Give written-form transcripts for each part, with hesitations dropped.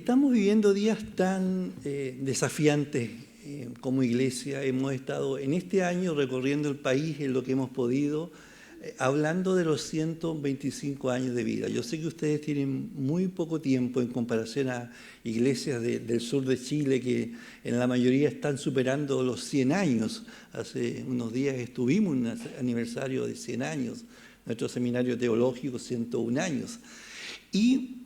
Estamos viviendo días tan desafiantes como iglesia. Hemos estado en este año recorriendo el país en lo que hemos podido, hablando de los 125 años de vida. Yo sé que ustedes tienen muy poco tiempo en comparación a iglesias del sur de Chile que en la mayoría están superando los 100 años. Hace unos días estuvimos en un aniversario de 100 años, nuestro seminario teológico 101 años. Y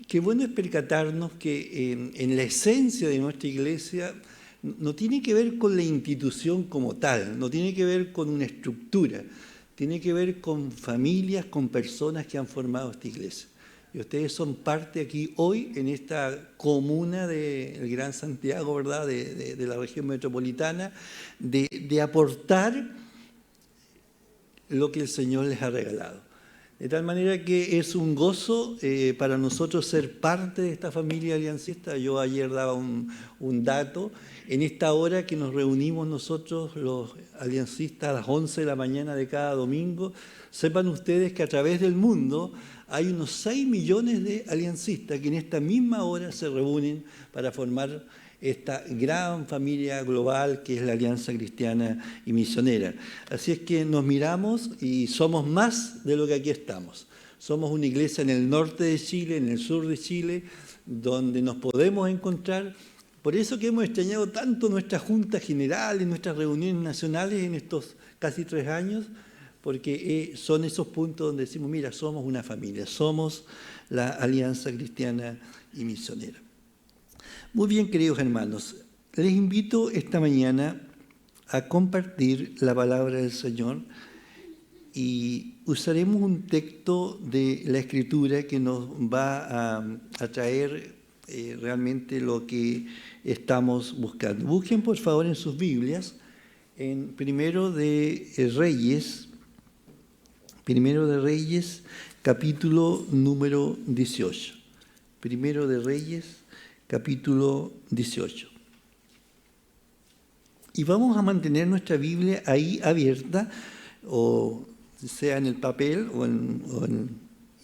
qué bueno es percatarnos que en la esencia de nuestra iglesia no tiene que ver con la institución como tal, no tiene que ver con una estructura, tiene que ver con familias, con personas que han formado esta iglesia. Y ustedes son parte aquí hoy en esta comuna del Gran Santiago, ¿verdad?, de la región metropolitana, de aportar lo que el Señor les ha regalado. De tal manera que es un gozo para nosotros ser parte de esta familia aliancista. Yo ayer daba un dato. En esta hora que nos reunimos nosotros, los aliancistas, a las 11 de la mañana de cada domingo, sepan ustedes que a través del mundo hay unos 6 millones de aliancistas que en esta misma hora se reúnen para formar esta gran familia global que es la Alianza Cristiana y Misionera. Así es que nos miramos y somos más de lo que aquí estamos. Somos una iglesia en el norte de Chile, en el sur de Chile, donde nos podemos encontrar. Por eso que hemos extrañado tanto nuestras juntas generales, nuestras reuniones nacionales en estos casi 3 años, porque son esos puntos donde decimos, mira, somos una familia, somos la Alianza Cristiana y Misionera. Muy bien, queridos hermanos, les invito esta mañana a compartir la palabra del Señor y usaremos un texto de la Escritura que nos va a traer realmente lo que estamos buscando. Busquen, por favor, en sus Biblias, en Primero de Reyes, capítulo número 18. Primero de Reyes, capítulo 18. Y vamos a mantener nuestra Biblia ahí abierta, o sea en el papel, o en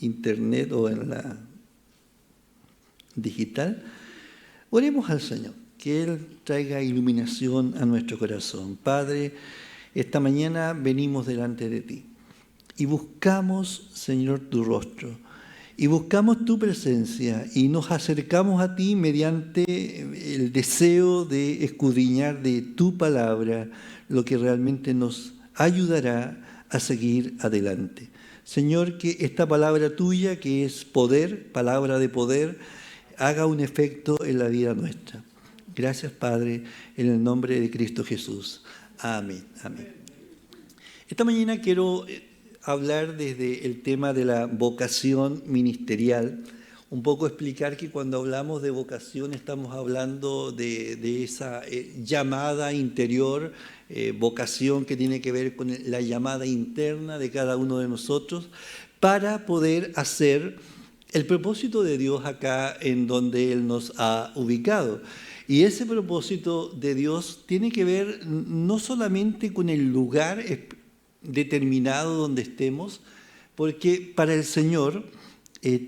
internet, o en la digital. Oremos al Señor, que Él traiga iluminación a nuestro corazón. Padre, esta mañana venimos delante de ti y buscamos, Señor, tu rostro. Y buscamos tu presencia y nos acercamos a ti mediante el deseo de escudriñar de tu palabra lo que realmente nos ayudará a seguir adelante. Señor, que esta palabra tuya, que es poder, palabra de poder, haga un efecto en la vida nuestra. Gracias, Padre, en el nombre de Cristo Jesús. Amén. Amén. Esta mañana quiero hablar desde el tema de la vocación ministerial, un poco explicar que cuando hablamos de vocación estamos hablando de esa llamada interior, vocación que tiene que ver con la llamada interna de cada uno de nosotros para poder hacer el propósito de Dios acá en donde Él nos ha ubicado. Y ese propósito de Dios tiene que ver no solamente con el lugar determinado donde estemos, porque para el Señor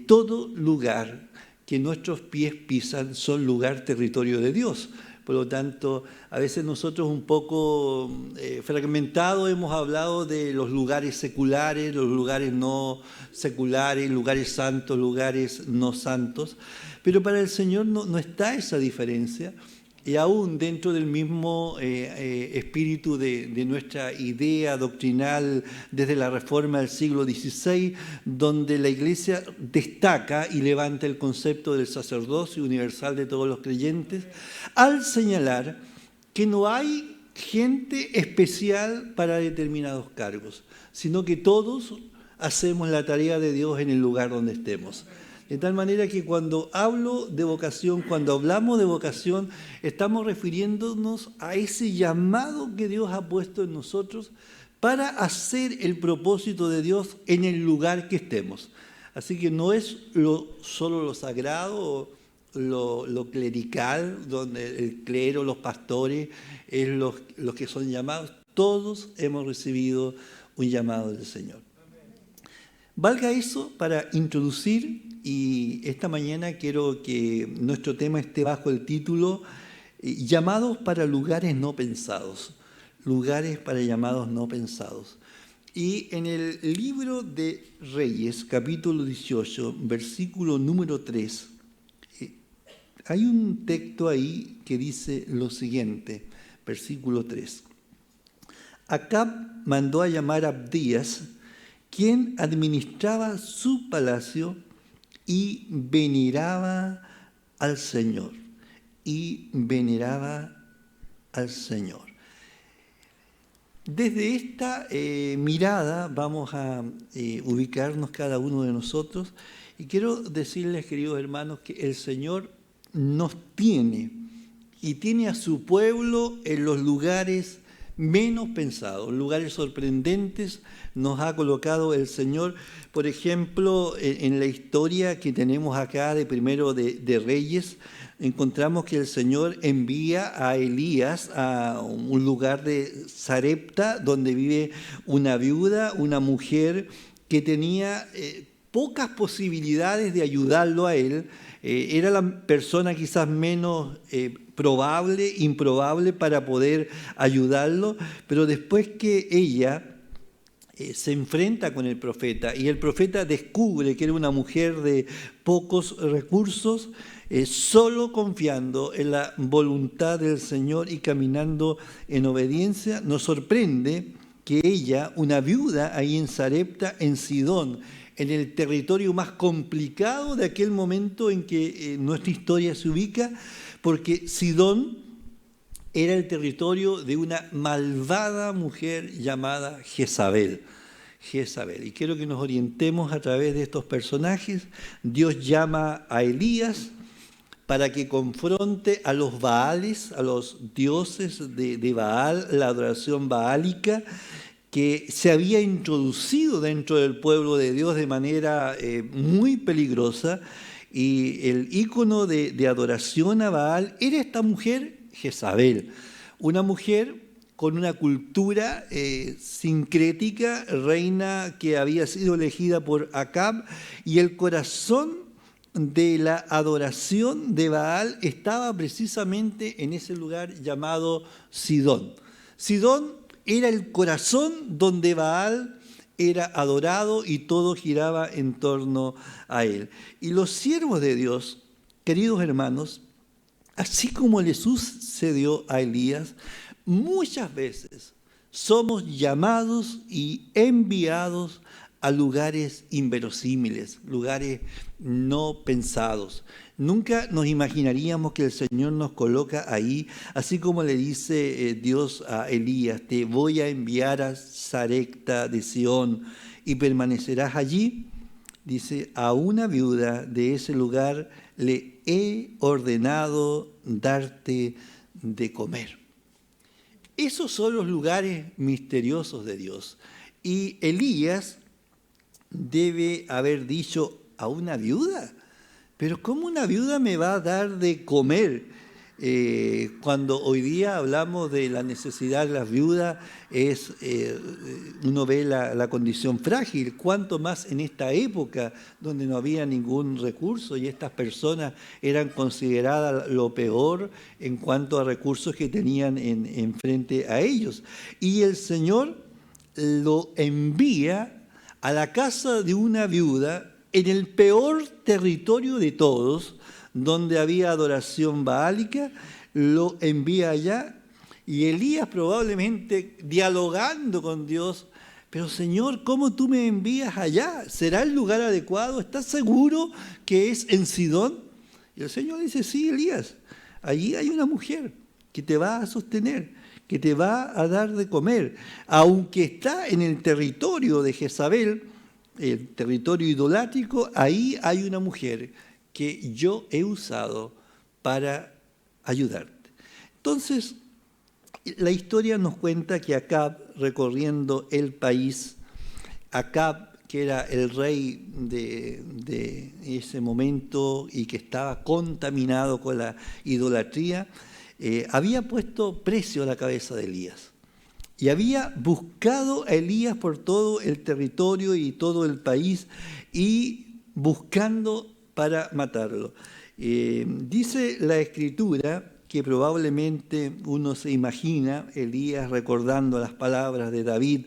todo lugar que nuestros pies pisan son lugar, territorio de Dios. Por lo tanto, a veces nosotros un poco fragmentados hemos hablado de los lugares seculares, los lugares no seculares, lugares santos, lugares no santos, pero para el Señor no está esa diferencia. Y aún dentro del mismo espíritu de nuestra idea doctrinal desde la Reforma del siglo XVI, donde la Iglesia destaca y levanta el concepto del sacerdocio universal de todos los creyentes, al señalar que no hay gente especial para determinados cargos, sino que todos hacemos la tarea de Dios en el lugar donde estemos. De tal manera que cuando hablo de vocación, cuando hablamos de vocación, estamos refiriéndonos a ese llamado que Dios ha puesto en nosotros para hacer el propósito de Dios en el lugar que estemos. Así que no es solo lo sagrado, lo clerical, donde el clero, los pastores, es los que son llamados. Todos hemos recibido un llamado del Señor. Valga eso para introducir y esta mañana quiero que nuestro tema esté bajo el título Llamados para lugares no pensados. Lugares para llamados no pensados. Y en el libro de Reyes, capítulo 18, versículo número 3, hay un texto ahí que dice lo siguiente, versículo 3. Acab mandó a llamar a Abdías, quien administraba su palacio y veneraba al Señor. Y veneraba al Señor. Desde esta mirada vamos a ubicarnos cada uno de nosotros y quiero decirles, queridos hermanos, que el Señor nos tiene y tiene a su pueblo en los lugares menos pensados, lugares sorprendentes nos ha colocado el Señor. Por ejemplo, en la historia que tenemos acá de primero de Reyes, encontramos que el Señor envía a Elías a un lugar de Sarepta, donde vive una viuda, una mujer que tenía pocas posibilidades de ayudarlo a él. Era la persona quizás menos improbable para poder ayudarlo, pero después que ella se enfrenta con el profeta y el profeta descubre que era una mujer de pocos recursos, solo confiando en la voluntad del Señor y caminando en obediencia, nos sorprende que ella, una viuda ahí en Sarepta, en Sidón, en el territorio más complicado de aquel momento en que nuestra historia se ubica, porque Sidón era el territorio de una malvada mujer llamada Jezabel. Y quiero que nos orientemos a través de estos personajes. Dios llama a Elías para que confronte a los Baales, a los dioses de Baal, la adoración baálica, que se había introducido dentro del pueblo de Dios de manera muy peligrosa, y el ícono de adoración a Baal era esta mujer, Jezabel, una mujer con una cultura sincrética, reina que había sido elegida por Acab, y el corazón de la adoración de Baal estaba precisamente en ese lugar llamado Sidón. Sidón era el corazón donde Baal era adorado y todo giraba en torno a él. Y los siervos de Dios, queridos hermanos, así como le sucedió a Elías, muchas veces somos llamados y enviados a lugares inverosímiles, lugares no pensados. Nunca nos imaginaríamos que el Señor nos coloca ahí, así como le dice Dios a Elías: te voy a enviar a Sarepta de Sión y permanecerás allí. Dice: a una viuda de ese lugar le he ordenado darte de comer. Esos son los lugares misteriosos de Dios. Y Elías debe haber dicho: ¿a una viuda? Pero ¿cómo una viuda me va a dar de comer? Cuando hoy día hablamos de la necesidad de las viudas, uno ve la condición frágil, cuanto más en esta época donde no había ningún recurso y estas personas eran consideradas lo peor en cuanto a recursos que tenían en frente a ellos. Y el Señor lo envía a la casa de una viuda en el peor territorio de todos, donde había adoración baálica, lo envía allá, y Elías probablemente dialogando con Dios: pero Señor, ¿cómo tú me envías allá? ¿Será el lugar adecuado? ¿Estás seguro que es en Sidón? Y el Señor dice: sí, Elías, allí hay una mujer que te va a sostener, que te va a dar de comer, aunque está en el territorio de Jezabel, el territorio idolátrico, ahí hay una mujer que yo he usado para ayudarte. Entonces, la historia nos cuenta que Acab, recorriendo el país, Acab, que era el rey de ese momento y que estaba contaminado con la idolatría, había puesto precio a la cabeza de Elías. Y había buscado a Elías por todo el territorio y todo el país, y buscando para matarlo. Dice la Escritura que probablemente uno se imagina Elías recordando las palabras de David: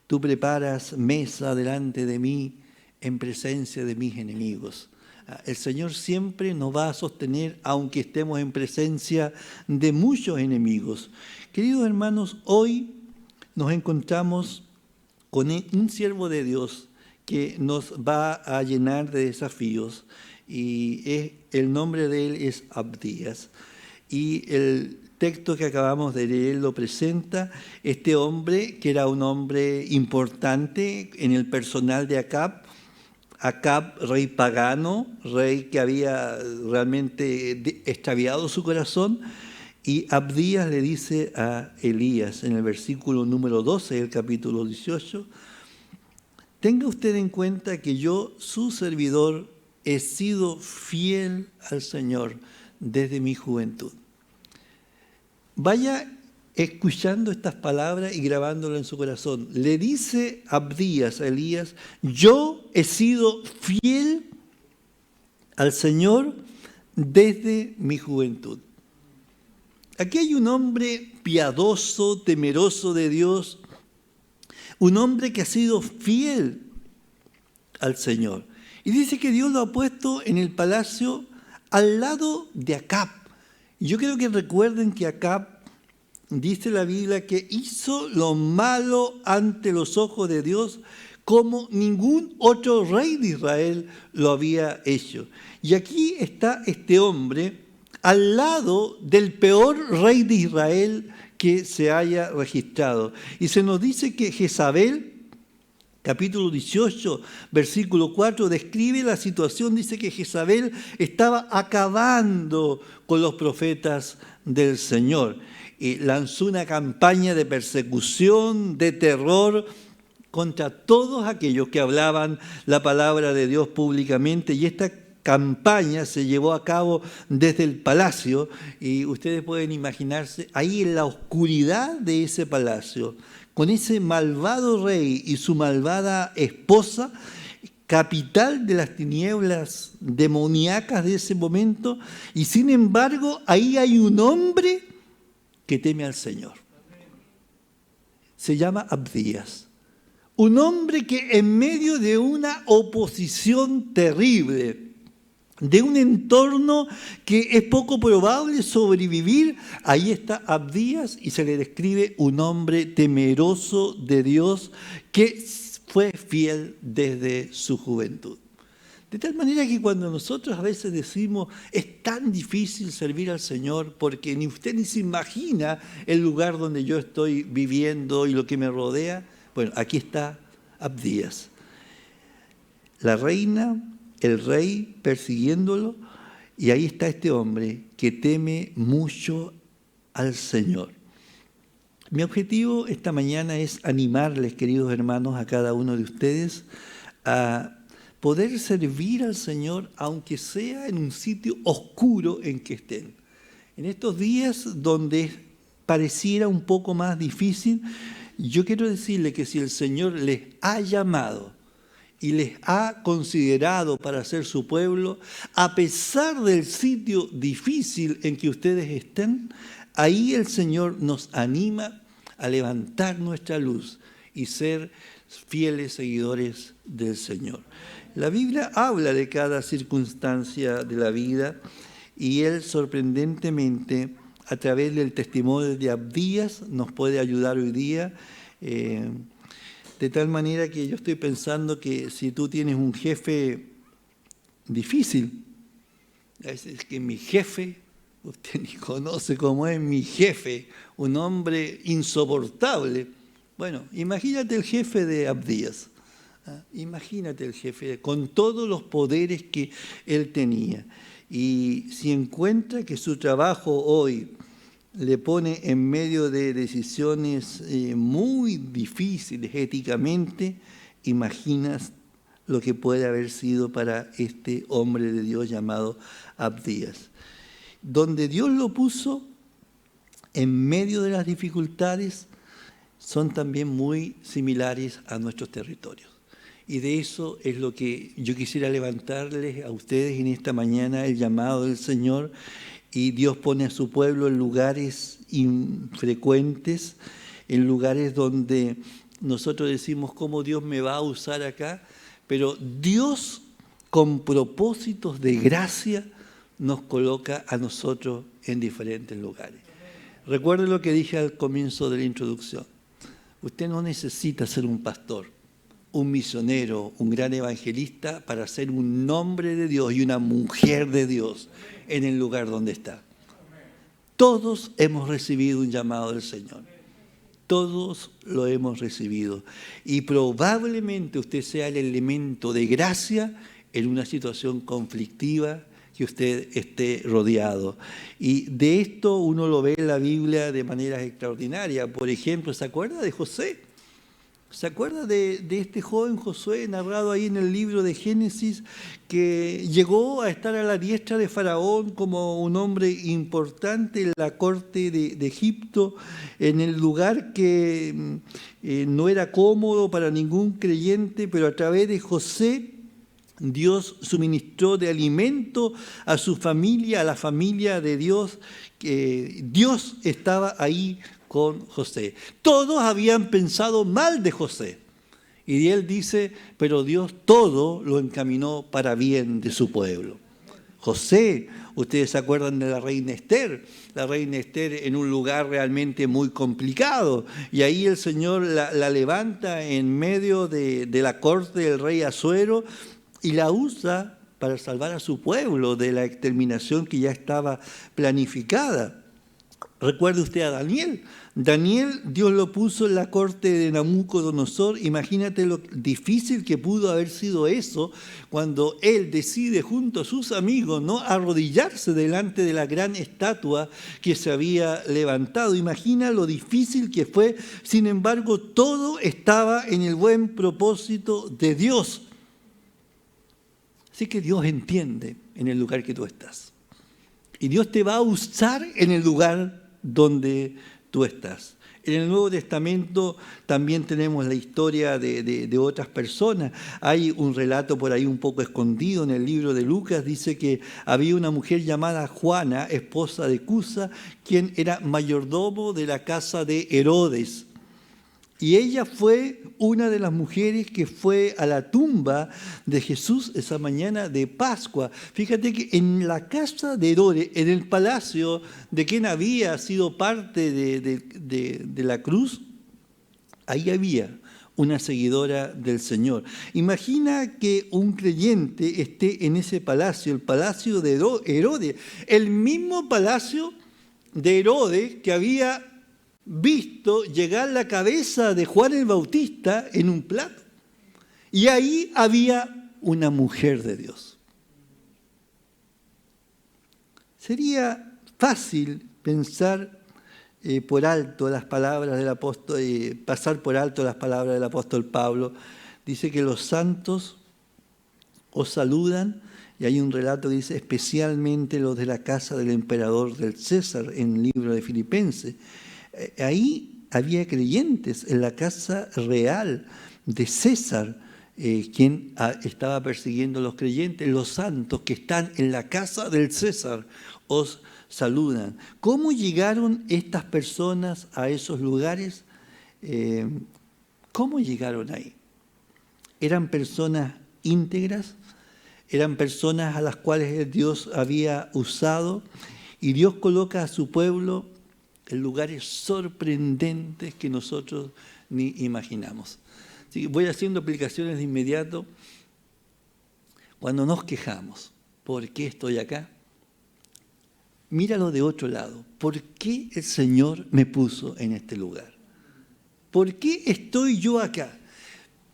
tú preparas mesa delante de mí en presencia de mis enemigos. El Señor siempre nos va a sostener aunque estemos en presencia de muchos enemigos. Queridos hermanos, hoy nos encontramos con un siervo de Dios que nos va a llenar de desafíos, y el nombre de él es Abdías. Y el texto que acabamos de leer lo presenta. Este hombre, que era un hombre importante en el personal de Acab, rey pagano, rey que había realmente extraviado su corazón, y Abdías le dice a Elías en el versículo número 12 del capítulo 18, tenga usted en cuenta que yo, su servidor, he sido fiel al Señor desde mi juventud. Vaya escuchando estas palabras y grabándolas en su corazón. Le dice Abdías a Elías: yo he sido fiel al Señor desde mi juventud. Aquí hay un hombre piadoso, temeroso de Dios, un hombre que ha sido fiel al Señor. Y dice que Dios lo ha puesto en el palacio al lado de Acab. Y yo quiero que recuerden que Acab, dice la Biblia, que hizo lo malo ante los ojos de Dios como ningún otro rey de Israel lo había hecho. Y aquí está este hombre al lado del peor rey de Israel que se haya registrado. Y se nos dice que Jezabel, capítulo 18, versículo 4, describe la situación. Dice que Jezabel estaba acabando con los profetas del Señor. Y lanzó una campaña de persecución, de terror contra todos aquellos que hablaban la palabra de Dios públicamente. Y esta campaña se llevó a cabo desde el palacio, y ustedes pueden imaginarse ahí en la oscuridad de ese palacio, con ese malvado rey y su malvada esposa, capital de las tinieblas demoníacas de ese momento, y sin embargo ahí hay un hombre que teme al Señor. Se llama Abdías. Un hombre que en medio de una oposición terrible, de un entorno que es poco probable sobrevivir, ahí está Abdías, y se le describe un hombre temeroso de Dios que fue fiel desde su juventud. De tal manera que cuando nosotros a veces decimos es tan difícil servir al Señor porque ni usted ni se imagina el lugar donde yo estoy viviendo y lo que me rodea, bueno, aquí está Abdías. La reina, el rey persiguiéndolo, y ahí está este hombre que teme mucho al Señor. Mi objetivo esta mañana es animarles, queridos hermanos, a cada uno de ustedes a poder servir al Señor aunque sea en un sitio oscuro en que estén. En estos días donde pareciera un poco más difícil, yo quiero decirle que si el Señor les ha llamado y les ha considerado para ser su pueblo, a pesar del sitio difícil en que ustedes estén, ahí el Señor nos anima a levantar nuestra luz y ser fieles seguidores del Señor. La Biblia habla de cada circunstancia de la vida, y Él sorprendentemente, a través del testimonio de Abdías, nos puede ayudar hoy día. De tal manera que yo estoy pensando que si tú tienes un jefe difícil, es que mi jefe, usted ni conoce cómo es mi jefe, un hombre insoportable. Bueno, imagínate el jefe de Abdías. Imagínate el jefe con todos los poderes que él tenía. Y si encuentra que su trabajo hoy le pone en medio de decisiones muy difíciles éticamente, imaginas lo que puede haber sido para este hombre de Dios llamado Abdías. Donde Dios lo puso, en medio de las dificultades, son también muy similares a nuestros territorios. Y de eso es lo que yo quisiera levantarles a ustedes en esta mañana, el llamado del Señor. Y Dios pone a su pueblo en lugares infrecuentes, en lugares donde nosotros decimos cómo Dios me va a usar acá, pero Dios con propósitos de gracia nos coloca a nosotros en diferentes lugares. Recuerde lo que dije al comienzo de la introducción. Usted no necesita ser un pastor, un misionero, un gran evangelista para ser un hombre de Dios y una mujer de Dios en el lugar donde está. Todos hemos recibido un llamado del Señor. Todos lo hemos recibido. Y probablemente usted sea el elemento de gracia en una situación conflictiva que usted esté rodeado. Y de esto uno lo ve en la Biblia de manera extraordinaria. Por ejemplo, ¿se acuerda de José? ¿Se acuerda de este joven Josué narrado ahí en el libro de Génesis, que llegó a estar a la diestra de Faraón como un hombre importante en la corte de Egipto, en el lugar que no era cómodo para ningún creyente, pero a través de José Dios suministró de alimento a su familia, a la familia de Dios, que Dios estaba ahí con José. Todos habían pensado mal de José. Y él dice, pero Dios todo lo encaminó para bien de su pueblo. José, ustedes se acuerdan de la reina Esther en un lugar realmente muy complicado. Y ahí el Señor la levanta en medio de la corte del rey Asuero y la usa para salvar a su pueblo de la exterminación que ya estaba planificada. Recuerde usted a Daniel. Daniel, Dios lo puso en la corte de Nabucodonosor. Imagínate lo difícil que pudo haber sido eso cuando él decide junto a sus amigos no arrodillarse delante de la gran estatua que se había levantado. Imagina lo difícil que fue. Sin embargo, todo estaba en el buen propósito de Dios. Así que Dios entiende en el lugar que tú estás. Y Dios te va a usar en el lugar donde tú estás. En el Nuevo Testamento también tenemos la historia de otras personas. Hay un relato por ahí un poco escondido en el libro de Lucas. Dice que había una mujer llamada Juana, esposa de Cusa, quien era mayordomo de la casa de Herodes. Y ella fue una de las mujeres que fue a la tumba de Jesús esa mañana de Pascua. Fíjate que en la casa de Herodes, en el palacio de quien había sido parte de la cruz, ahí había una seguidora del Señor. Imagina que un creyente esté en ese palacio, el palacio de Herodes, el mismo palacio de Herodes que había visto llegar la cabeza de Juan el Bautista en un plato. Y ahí había una mujer de Dios. Sería fácil pensar por alto las palabras del apóstol, pasar por alto las palabras del apóstol Pablo. Dice que los santos os saludan, y hay un relato que dice especialmente los de la casa del emperador del César en el libro de Filipenses. Ahí había creyentes en la casa real de César, quien estaba persiguiendo a los creyentes. Los santos que están en la casa del César os saludan. ¿Cómo llegaron estas personas a esos lugares? ¿Cómo llegaron ahí? ¿Eran personas íntegras? ¿Eran personas a las cuales Dios había usado? Y Dios coloca a su pueblo en lugares sorprendentes que nosotros ni imaginamos. Así que voy haciendo aplicaciones de inmediato. Cuando nos quejamos, ¿por qué estoy acá? Míralo de otro lado. ¿Por qué el Señor me puso en este lugar? ¿Por qué estoy yo acá?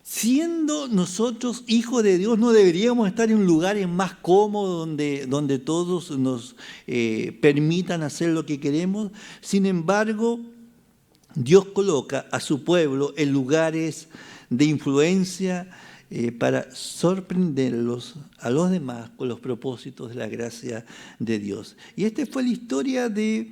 Siendo nosotros hijos de Dios, no deberíamos estar en lugares más cómodos donde todos nos permitan hacer lo que queremos. Sin embargo, Dios coloca a su pueblo en lugares de influencia para sorprenderlos a los demás con los propósitos de la gracia de Dios. Y esta fue la historia de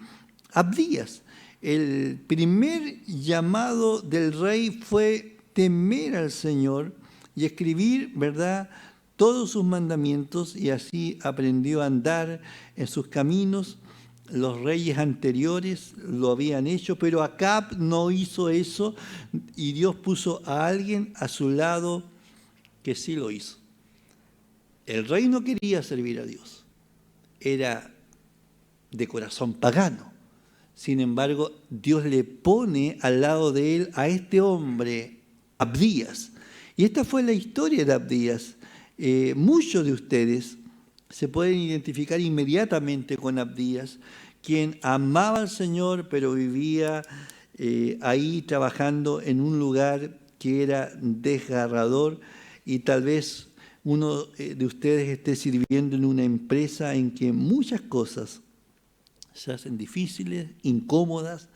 Abdías. El primer llamado del rey fue temer al Señor y escribir, ¿verdad?, todos sus mandamientos, y así aprendió a andar en sus caminos. Los reyes anteriores lo habían hecho, pero Acab no hizo eso, y Dios puso a alguien a su lado que sí lo hizo. El rey no quería servir a Dios, era de corazón pagano. Sin embargo, Dios le pone al lado de él a este hombre, Abdías. Y esta fue la historia de Abdías. Muchos de ustedes se pueden identificar inmediatamente con Abdías, quien amaba al Señor, pero vivía ahí trabajando en un lugar que era desgarrador, y tal vez uno de ustedes esté sirviendo en una empresa en que muchas cosas se hacen difíciles, incómodas,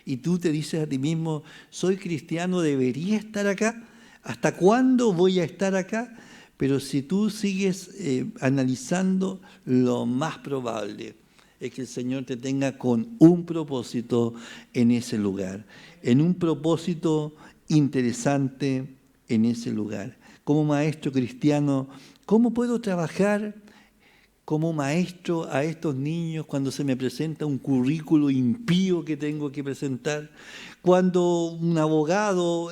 y tú te dices a ti mismo, soy cristiano, ¿debería estar acá? ¿Hasta cuándo voy a estar acá? Pero si tú sigues analizando, lo más probable es que el Señor te tenga con un propósito en ese lugar, en un propósito interesante en ese lugar. Como maestro cristiano, ¿cómo puedo trabajar como maestro a estos niños cuando se me presenta un currículo impío que tengo que presentar? Cuando un abogado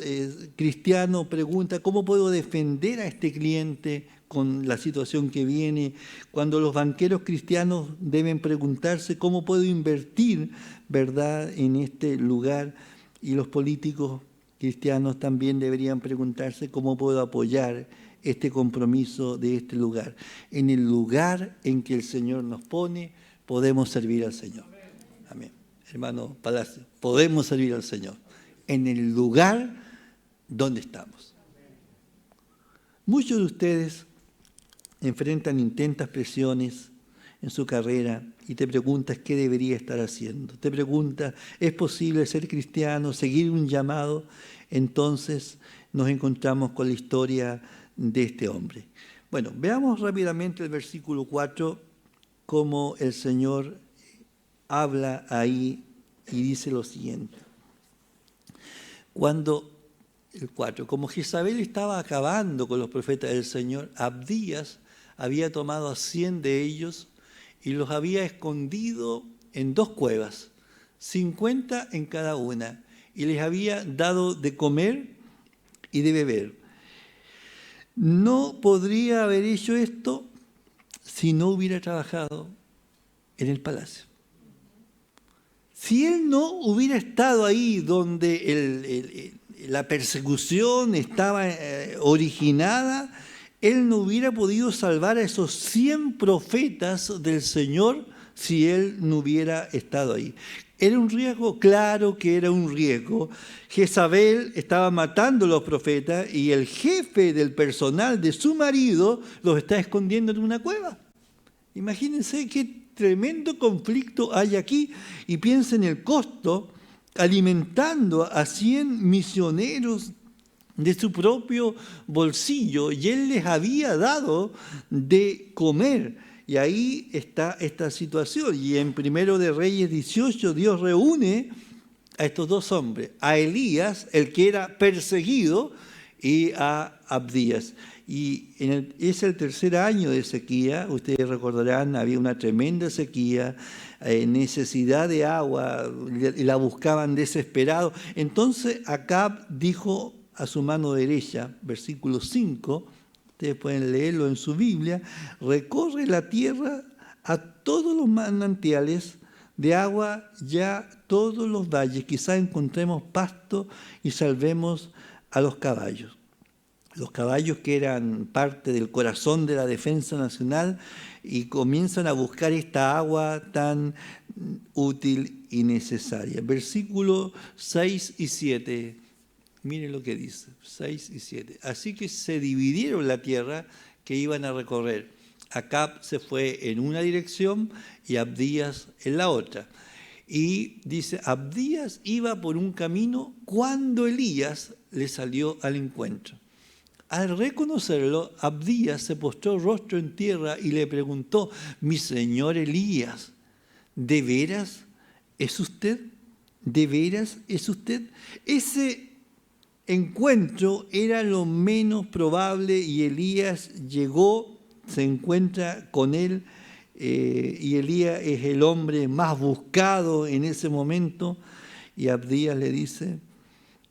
cristiano pregunta, ¿cómo puedo defender a este cliente con la situación que viene? Cuando los banqueros cristianos deben preguntarse, ¿cómo puedo invertir, verdad, en este lugar? Y los políticos cristianos también deberían preguntarse, ¿cómo puedo apoyar este compromiso de este lugar? En el lugar en que el Señor nos pone, podemos servir al Señor. Amén. Hermano Palacio, podemos servir al Señor en el lugar donde estamos. Muchos de ustedes enfrentan intensas presiones en su carrera y te preguntas qué debería estar haciendo. Te preguntas, ¿es posible ser cristiano, seguir un llamado? Entonces nos encontramos con la historia de este hombre. Bueno, veamos rápidamente el versículo 4, cómo el Señor habla ahí y dice lo siguiente. El 4, como Jezabel estaba acabando con los profetas del Señor, Abdías había tomado a 100 de ellos y los había escondido en 2 cuevas, 50 en cada una, y les había dado de comer y de beber. No podría haber hecho esto si no hubiera trabajado en el palacio. Si él no hubiera estado ahí donde la persecución estaba originada, él no hubiera podido salvar a esos 100 profetas del Señor si él no hubiera estado ahí. Era un riesgo, claro que era un riesgo. Jezabel estaba matando a los profetas y el jefe del personal de su marido los está escondiendo en una cueva. Imagínense qué tremendo conflicto hay aquí, y piensen en el costo alimentando a 100 misioneros de su propio bolsillo, y él les había dado de comer. Y ahí está esta situación. Y en 1 de Reyes 18 Dios reúne a estos 2 hombres, a Elías, el que era perseguido, y a Abdías. Y es el 3er año de sequía. Ustedes recordarán, había una tremenda sequía, necesidad de agua, la buscaban desesperado. Entonces Acab dijo a su mano derecha, versículo 5, ustedes pueden leerlo en su Biblia, recorre la tierra a todos los manantiales de agua, ya todos los valles, quizá encontremos pasto y salvemos a los caballos. Los caballos que eran parte del corazón de la defensa nacional, y comienzan a buscar esta agua tan útil y necesaria. Versículos 6 y 7, miren lo que dice, 6 y 7. Así que se dividieron la tierra que iban a recorrer. Acab se fue en una dirección y Abdías en la otra. Y dice, Abdías iba por un camino cuando Elías le salió al encuentro. Al reconocerlo, Abdías se postró rostro en tierra y le preguntó, mi señor Elías, ¿de veras es usted? ¿De veras es usted? Ese encuentro era lo menos probable y Elías llegó, se encuentra con él y Elías es el hombre más buscado en ese momento y Abdías le dice: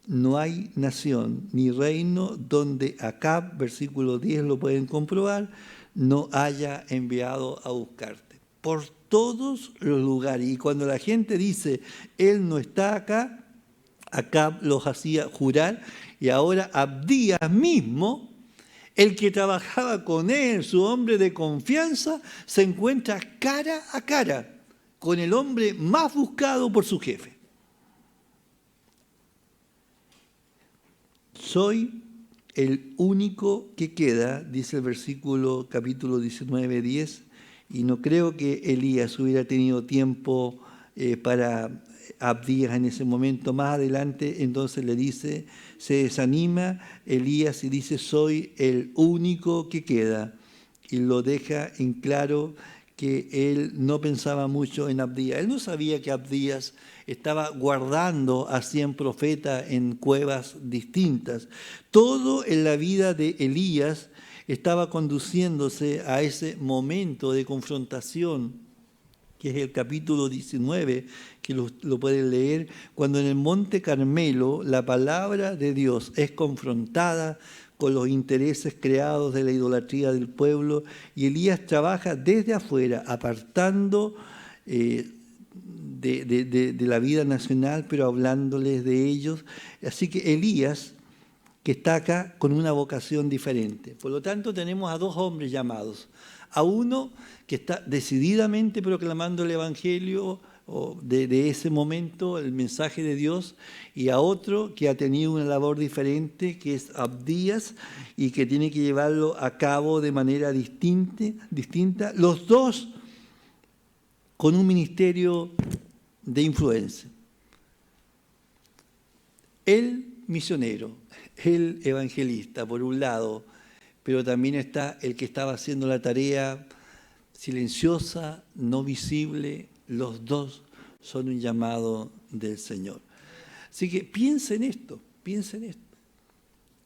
no hay nación ni reino donde Acab, versículo 10 lo pueden comprobar, no haya enviado a buscarte. Por todos los lugares. Y cuando la gente dice, él no está acá, Acab los hacía jurar, y ahora Abdías mismo, el que trabajaba con él, su hombre de confianza, se encuentra cara a cara con el hombre más buscado por su jefe. Soy el único que queda, dice el versículo capítulo 19, 10, y no creo que Elías hubiera tenido tiempo para Abdías en ese momento. Más adelante entonces le dice, se desanima Elías y dice: soy el único que queda, y lo deja en claro que él no pensaba mucho en Abdías. Él no sabía que Abdías estaba guardando a 100 profetas en cuevas distintas. Todo en la vida de Elías estaba conduciéndose a ese momento de confrontación, que es el capítulo 19, que lo pueden leer, cuando en el Monte Carmelo la palabra de Dios es confrontada con los intereses creados de la idolatría del pueblo, y Elías trabaja desde afuera, apartando de la vida nacional, pero hablándoles de ellos. Así que Elías, que está acá con una vocación diferente. Por lo tanto, tenemos a dos hombres llamados. A uno que está decididamente proclamando el Evangelio de ese momento, el mensaje de Dios, y a otro que ha tenido una labor diferente, que es Abdías, y que tiene que llevarlo a cabo de manera distinta. Los dos con un ministerio de influencia. El misionero, el evangelista, por un lado, pero también está el que estaba haciendo la tarea silenciosa, no visible. Los dos son un llamado del Señor. Así que piensen esto, piensen esto.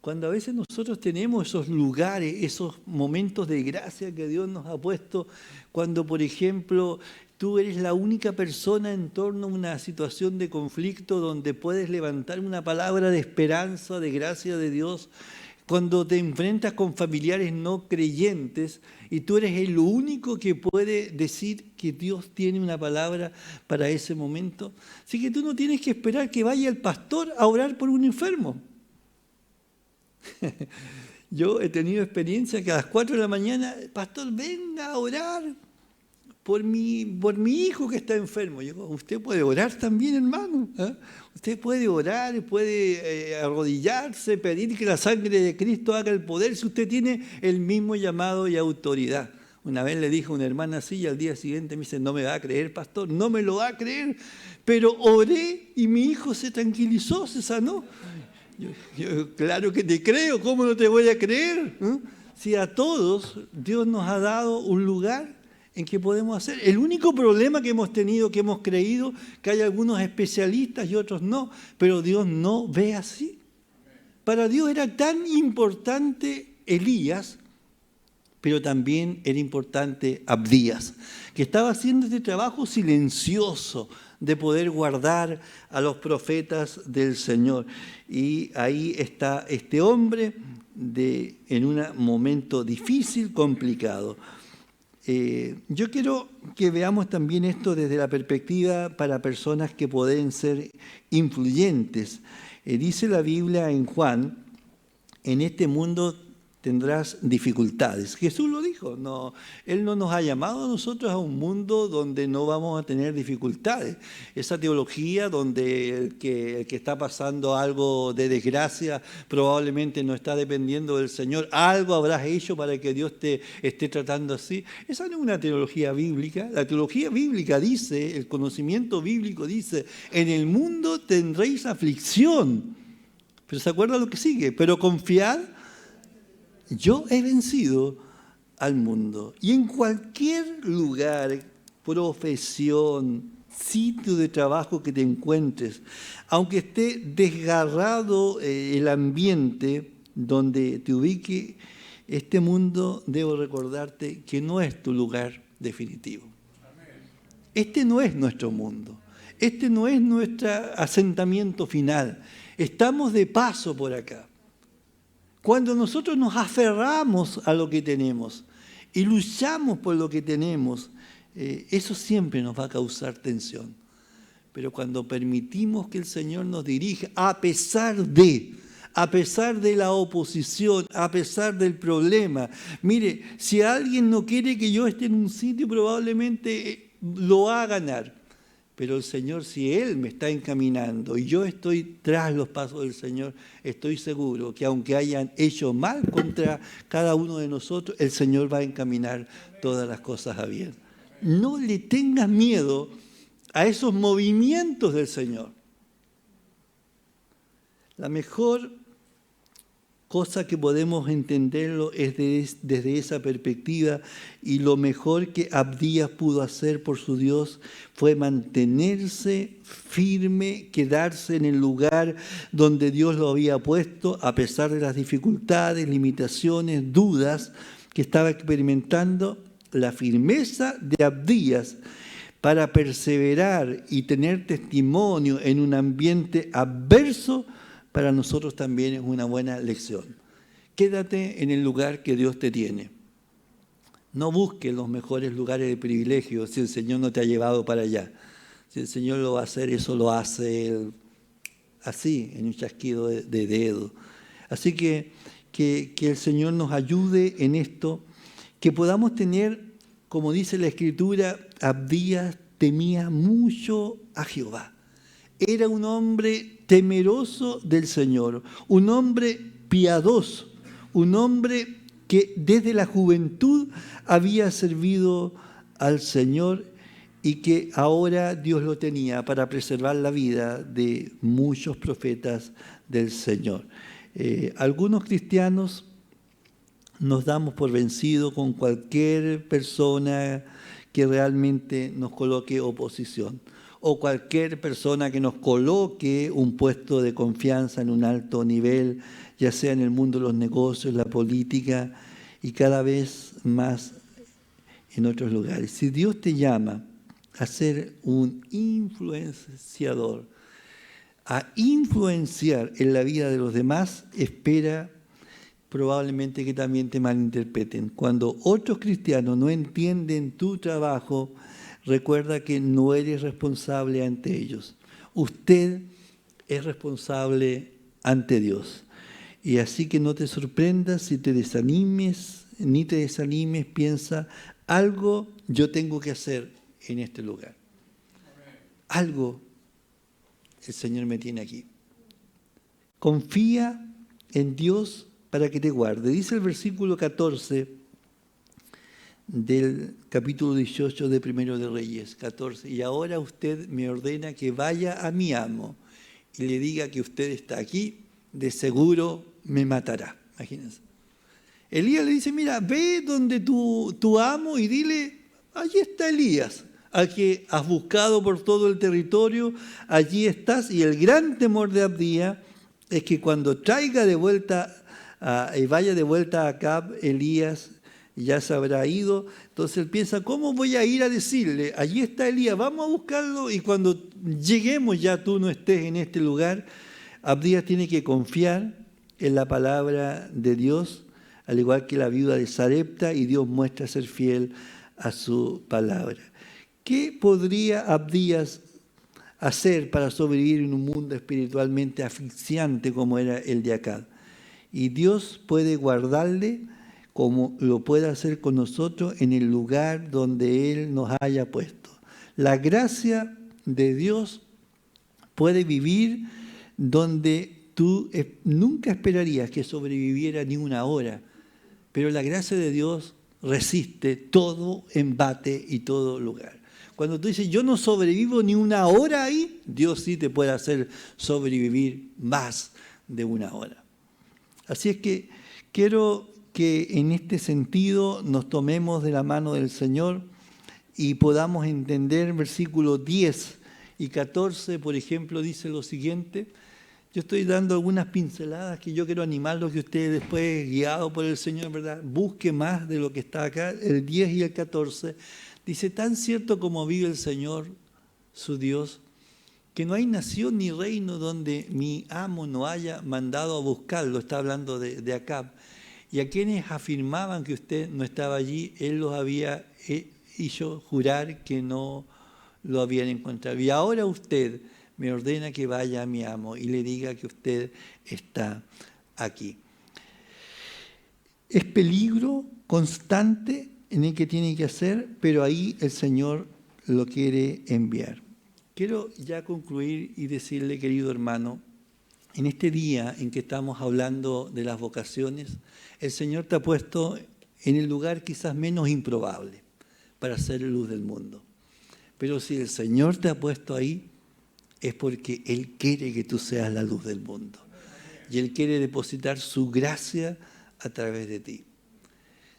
Cuando a veces nosotros tenemos esos lugares, esos momentos de gracia que Dios nos ha puesto, cuando, por ejemplo, tú eres la única persona en torno a una situación de conflicto donde puedes levantar una palabra de esperanza, de gracia de Dios, cuando te enfrentas con familiares no creyentes y tú eres el único que puede decir que Dios tiene una palabra para ese momento. Así que tú no tienes que esperar que vaya el pastor a orar por un enfermo. Yo he tenido experiencia que a las 4 de la mañana, pastor, venga a orar por mi hijo que está enfermo. Yo digo, usted puede orar también, hermano. ¿Eh? Usted puede orar, puede arrodillarse, pedir que la sangre de Cristo haga el poder, si usted tiene el mismo llamado y autoridad. Una vez le dije a una hermana así y al día siguiente me dice: no me va a creer, pastor, no me lo va a creer, pero oré y mi hijo se tranquilizó, se sanó. Yo, claro que te creo, ¿cómo no te voy a creer? ¿Eh? Si a todos Dios nos ha dado un lugar en que podemos hacer. El único problema que hemos tenido, que hemos creído que hay algunos especialistas y otros no, pero Dios no ve así. Para Dios era tan importante Elías, pero también era importante Abdías, que estaba haciendo este trabajo silencioso de poder guardar a los profetas del Señor. Y ahí está este hombre en un momento difícil, complicado. Yo quiero que veamos también esto desde la perspectiva para personas que pueden ser influyentes. Dice la Biblia en Juan: en este mundo tendrás dificultades. Jesús lo dijo, no, Él no nos ha llamado a nosotros a un mundo donde no vamos a tener dificultades. Esa teología donde el que está pasando algo de desgracia probablemente no está dependiendo del Señor, algo habrás hecho para que Dios te esté tratando así. Esa no es una teología bíblica. La teología bíblica dice, el conocimiento bíblico dice: en el mundo tendréis aflicción. Pero ¿se acuerdan lo que sigue? Pero confiad, yo he vencido al mundo. Y en cualquier lugar, profesión, sitio de trabajo que te encuentres, aunque esté desgarrado el ambiente donde te ubique, este mundo, debo recordarte que no es tu lugar definitivo. Este no es nuestro mundo. Este no es nuestro asentamiento final. Estamos de paso por acá. Cuando nosotros nos aferramos a lo que tenemos y luchamos por lo que tenemos, eso siempre nos va a causar tensión. Pero cuando permitimos que el Señor nos dirija, a pesar de la oposición, a pesar del problema. Mire, si alguien no quiere que yo esté en un sitio, probablemente lo va a ganar. Pero el Señor, si Él me está encaminando y yo estoy tras los pasos del Señor, estoy seguro que aunque hayan hecho mal contra cada uno de nosotros, el Señor va a encaminar todas las cosas a bien. No le tengas miedo a esos movimientos del Señor. La mejor cosa que podemos entenderlo es desde esa perspectiva, y lo mejor que Abdías pudo hacer por su Dios fue mantenerse firme, quedarse en el lugar donde Dios lo había puesto, a pesar de las dificultades, limitaciones, dudas que estaba experimentando. La firmeza de Abdías para perseverar y tener testimonio en un ambiente adverso, para nosotros también es una buena lección. Quédate en el lugar que Dios te tiene. No busques los mejores lugares de privilegio si el Señor no te ha llevado para allá. Si el Señor lo va a hacer, eso lo hace Él así, en un chasquido de dedo. Así que el Señor nos ayude en esto, que podamos tener, como dice la Escritura, Abdías temía mucho a Jehová. Era un hombre temeroso del Señor, un hombre piadoso, un hombre que desde la juventud había servido al Señor y que ahora Dios lo tenía para preservar la vida de muchos profetas del Señor. Algunos cristianos nos damos por vencidos con cualquier persona que realmente nos coloque oposición, o cualquier persona que nos coloque un puesto de confianza en un alto nivel, ya sea en el mundo de los negocios, la política y cada vez más en otros lugares. Si Dios te llama a ser un influenciador, a influenciar en la vida de los demás, espera probablemente que también te malinterpreten. Cuando otros cristianos no entienden tu trabajo, recuerda que no eres responsable ante ellos. Usted es responsable ante Dios. Y así que no te sorprendas si te desanimes, ni te desanimes, piensa, algo yo tengo que hacer en este lugar. Algo el Señor me tiene aquí. Confía en Dios para que te guarde. Dice el versículo 14 del capítulo 18 de Primero de Reyes, 14. Y ahora usted me ordena que vaya a mi amo y le diga que usted está aquí, de seguro me matará. Imagínense. Elías le dice, mira, ve donde tu amo y dile, allí está Elías, al que has buscado por todo el territorio, allí estás. Y el gran temor de Abdías es que cuando traiga de vuelta y vaya de vuelta a Acab, Elías ya se habrá ido. Entonces él piensa, ¿cómo voy a ir a decirle? Allí está Elías, vamos a buscarlo y cuando lleguemos ya tú no estés en este lugar. Abdías tiene que confiar en la palabra de Dios, al igual que la viuda de Sarepta, y Dios muestra ser fiel a su palabra. ¿Qué podría Abdías hacer para sobrevivir en un mundo espiritualmente asfixiante como era el de Acab? Y Dios puede guardarle como lo puede hacer con nosotros en el lugar donde Él nos haya puesto. La gracia de Dios puede vivir donde tú nunca esperarías que sobreviviera ni una hora, pero la gracia de Dios resiste todo embate y todo lugar. Cuando tú dices, yo no sobrevivo ni una hora ahí, Dios sí te puede hacer sobrevivir más de una hora. Así es que quiero que en este sentido nos tomemos de la mano del Señor y podamos entender versículos 10 y 14, por ejemplo, dice lo siguiente. Yo estoy dando algunas pinceladas que yo quiero animarlos que ustedes después, guiados por el Señor, ¿verdad?, busque más de lo que está acá. El 10 y el 14 dice: tan cierto como vive el Señor, su Dios, que no hay nación ni reino donde mi amo no haya mandado a buscarlo. Está hablando de Acab. Y a quienes afirmaban que usted no estaba allí, él los había hecho jurar que no lo habían encontrado. Y ahora usted me ordena que vaya a mi amo y le diga que usted está aquí. Es peligro constante en el que tiene que hacer, pero ahí el Señor lo quiere enviar. Quiero ya concluir y decirle, querido hermano, en este día en que estamos hablando de las vocaciones, el Señor te ha puesto en el lugar quizás menos improbable para ser luz del mundo. Pero si el Señor te ha puesto ahí, es porque Él quiere que tú seas la luz del mundo. Y Él quiere depositar su gracia a través de ti.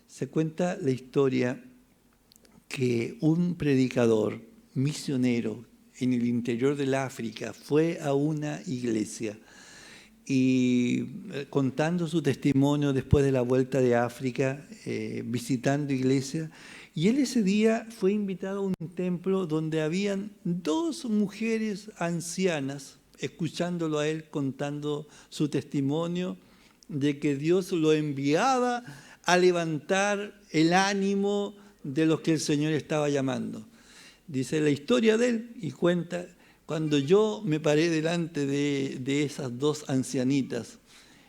Se cuenta la historia que un predicador misionero en el interior del África fue a una iglesia y contando su testimonio después de la vuelta de África, visitando iglesias, y él ese día fue invitado a un templo donde habían dos mujeres ancianas escuchándolo a él contando su testimonio de que Dios lo enviaba a levantar el ánimo de los que el Señor estaba llamando. Dice la historia de él y cuenta: cuando yo me paré delante de esas dos ancianitas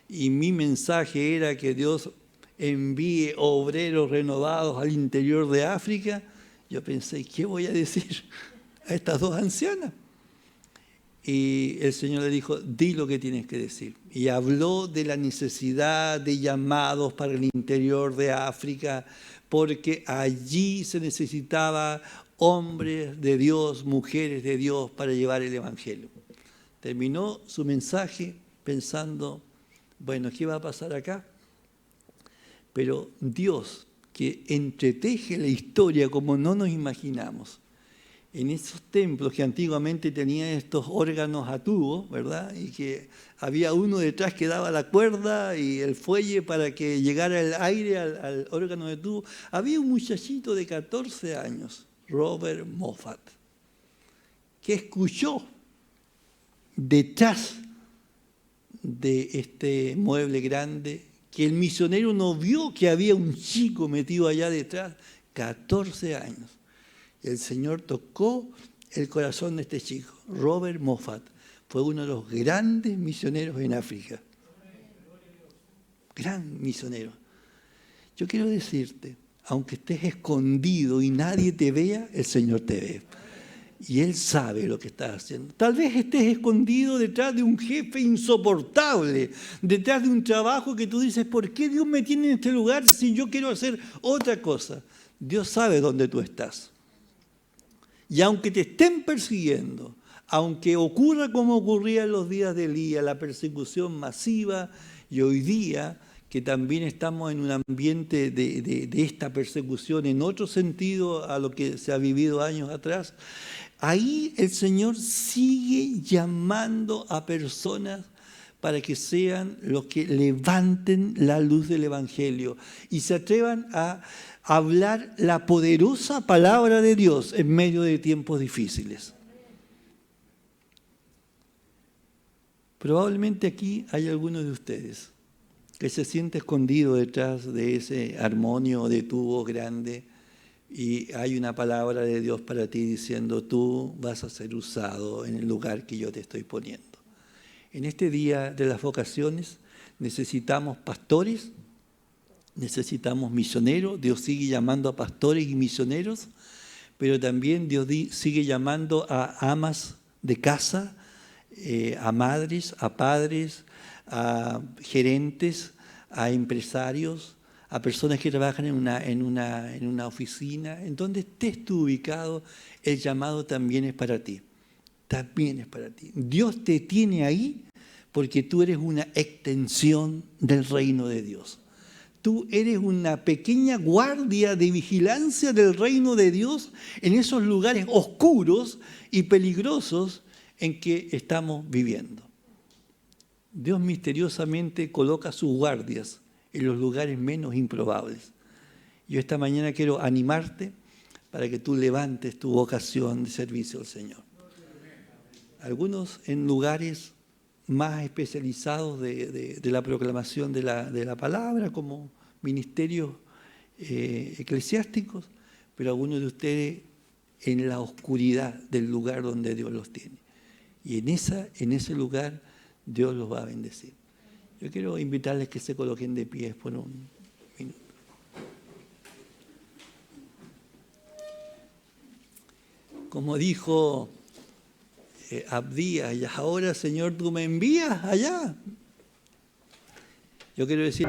y mi mensaje era que Dios envíe obreros renovados al interior de África, yo pensé, ¿qué voy a decir a estas dos ancianas? Y el Señor le dijo: di lo que tienes que decir. Y habló de la necesidad de llamados para el interior de África, porque allí se necesitaba hombres de Dios, mujeres de Dios para llevar el Evangelio. Terminó su mensaje pensando, bueno, ¿qué va a pasar acá? Pero Dios, que entreteje la historia como no nos imaginamos, en esos templos que antiguamente tenían estos órganos a tubo, ¿verdad?, y que había uno detrás que daba la cuerda y el fuelle para que llegara el aire al órgano de tubo, había un muchachito de 14 años, Robert Moffat, que escuchó detrás de este mueble grande que el misionero no vio que había un chico metido allá detrás, 14 años. El Señor tocó el corazón de este chico. Robert Moffat fue uno de los grandes misioneros en África. Gran misionero. Yo quiero decirte, aunque estés escondido y nadie te vea, el Señor te ve. Y Él sabe lo que estás haciendo. Tal vez estés escondido detrás de un jefe insoportable, detrás de un trabajo que tú dices, ¿por qué Dios me tiene en este lugar si yo quiero hacer otra cosa? Dios sabe dónde tú estás. Y aunque te estén persiguiendo, aunque ocurra como ocurría en los días de Elías, la persecución masiva, y hoy día que también estamos en un ambiente de esta persecución en otro sentido a lo que se ha vivido años atrás, ahí el Señor sigue llamando a personas para que sean los que levanten la luz del Evangelio y se atrevan a hablar la poderosa palabra de Dios en medio de tiempos difíciles. Probablemente aquí hay algunos de ustedes que se siente escondido detrás de ese armonio de tubo grande y hay una palabra de Dios para ti diciendo: tú vas a ser usado en el lugar que yo te estoy poniendo. En este día de las vocaciones necesitamos pastores, necesitamos misioneros. Dios sigue llamando a pastores y misioneros, pero también Dios sigue llamando a amas de casa, a madres, a padres, a gerentes, a empresarios, a personas que trabajan en una oficina. En donde estés tú ubicado, el llamado también es para ti. También es para ti. Dios te tiene ahí porque tú eres una extensión del reino de Dios. Tú eres una pequeña guardia de vigilancia del reino de Dios en esos lugares oscuros y peligrosos en que estamos viviendo. Dios misteriosamente coloca sus guardias en los lugares menos improbables. Yo esta mañana quiero animarte para que tú levantes tu vocación de servicio al Señor. Algunos en lugares más especializados de la proclamación de la palabra, como ministerios eclesiásticos, pero algunos de ustedes en la oscuridad del lugar donde Dios los tiene. Y en ese lugar Dios los va a bendecir. Yo quiero invitarles que se coloquen de pie por un minuto. Como dijo Abdías, y ahora, Señor, tú me envías allá. Yo quiero decir...